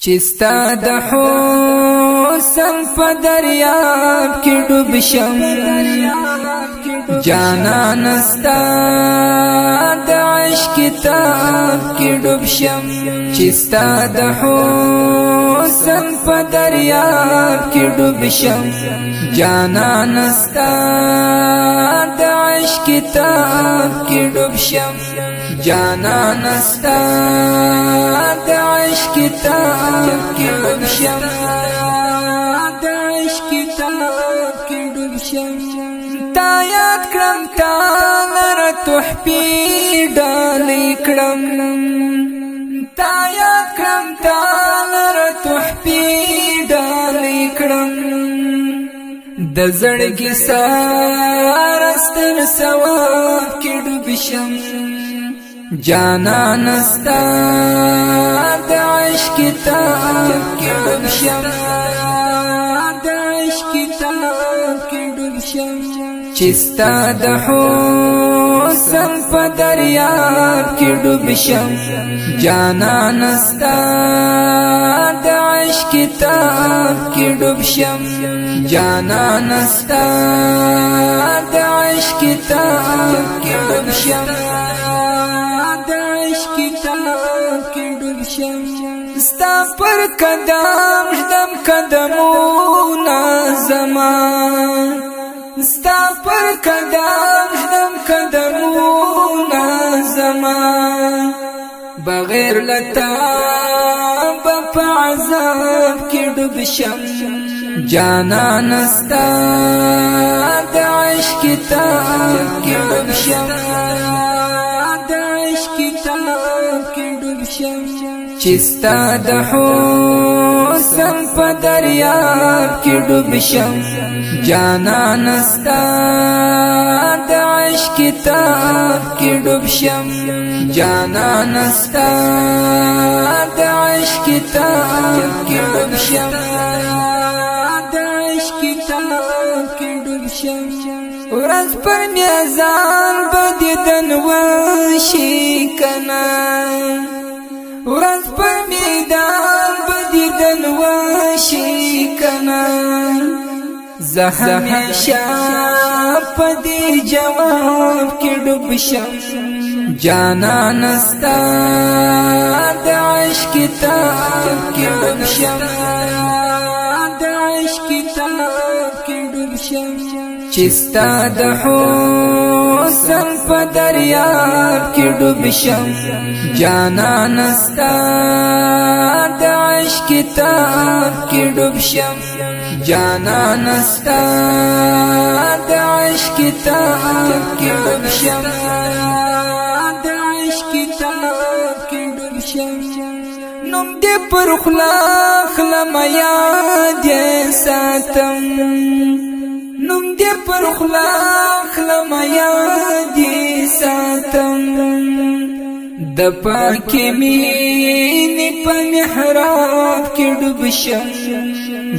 چستا د حسن په دریاب کې ډوب شم جانان ستا د عشق کتاب کې ډوب شم چستا د حسن په دریاب کې ډوب شم جانان ستا د عشق کتاب کې ډوب شم جانان ستا د عشق کتاب کې ډوب شم د عشق کتاب کې ډوب شم تا یاد کړم تا لره تحفې ډالۍ کړم تا یاد کړم تا لره تحفې ډالۍ کړم د زړګي سارستر ثواب کې ډوب شم جانان ستا د عشق کتاب کې ډوب شم د عشق کتاب کې ډوب شم چستا د حسن په دریاب کې ډوب شم جانان ستا د عشق کتاب کې ډوب شم جانان ستا د عشق کتاب کې ډوب شم ستا پر قدم ژدم قدمونه زمان ستا پر قدم ژدم قدمونه زمان بغیر لتا په عذاب کې ډوب شم جانان ستا د عشق کتاب کې ډوب شم د عشق کتاب کې ډوب شم چستا د حسن په دریاب کې ډوب شم جانان ستا د عشق کتاب کې ډوب شم جانان ستا د عشق کتاب کې ډوب شم د عشق کتاب کې ډوب شم ورځ پر میزان بدیدن وشي کنا ورځ په میدان بدیدن وشي کنا زه همیشه په دې جواب کې ډوب شم جانان ستا د عشق کتاب کې ډوب شم د عشق کتاب کې ډوب شم چستا د حسن په دریاب کې ډوب شم جانان ستا د عشق کتاب کې ډوب شم جانان ستا د عشق کتاب کې ډوب شم د عشق کتاب کې ډوب شم نوم دې پر خلا خلم یاد ساتم نوم دې پر خلا خلم یاد ساتم د پاکي مینې په محراب کې ډوب شم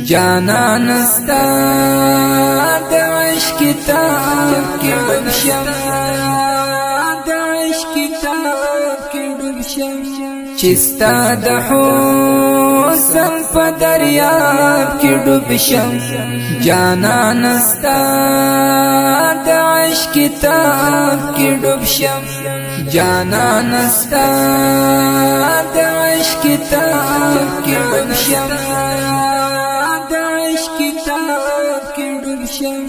جانان ستا د عشق کتاب کې ډوب شم د عشق کتاب کې ډوب شم چستا د حسن په دریاب کې ډوب شم جانان ستا د عشق کتاب کې ډوب شم جانان ستا د عشق کتاب کې ډوب شم د عشق کتاب کې ډوب شم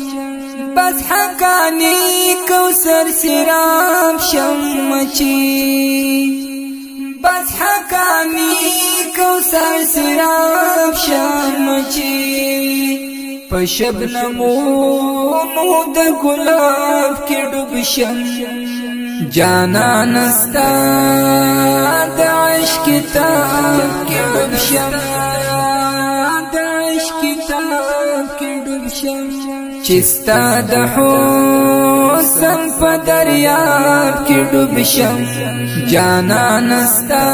بس حقانی کوثر سراب شم مچی بس حقانی کوثر سراب شم مچی په شبنمونو د ګلاب کې ډوب شم جانان ستا د عشق کتاب کې ډوب شم د عشق کتاب کې ډوب شم چستا د حسن په دریاب کې ډوب شم جانان ستا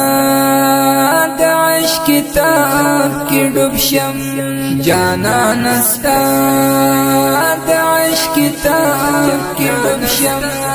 د عشق کتاب کې ډوب شم جانان ستا د عشق کتاب کې ډوب شم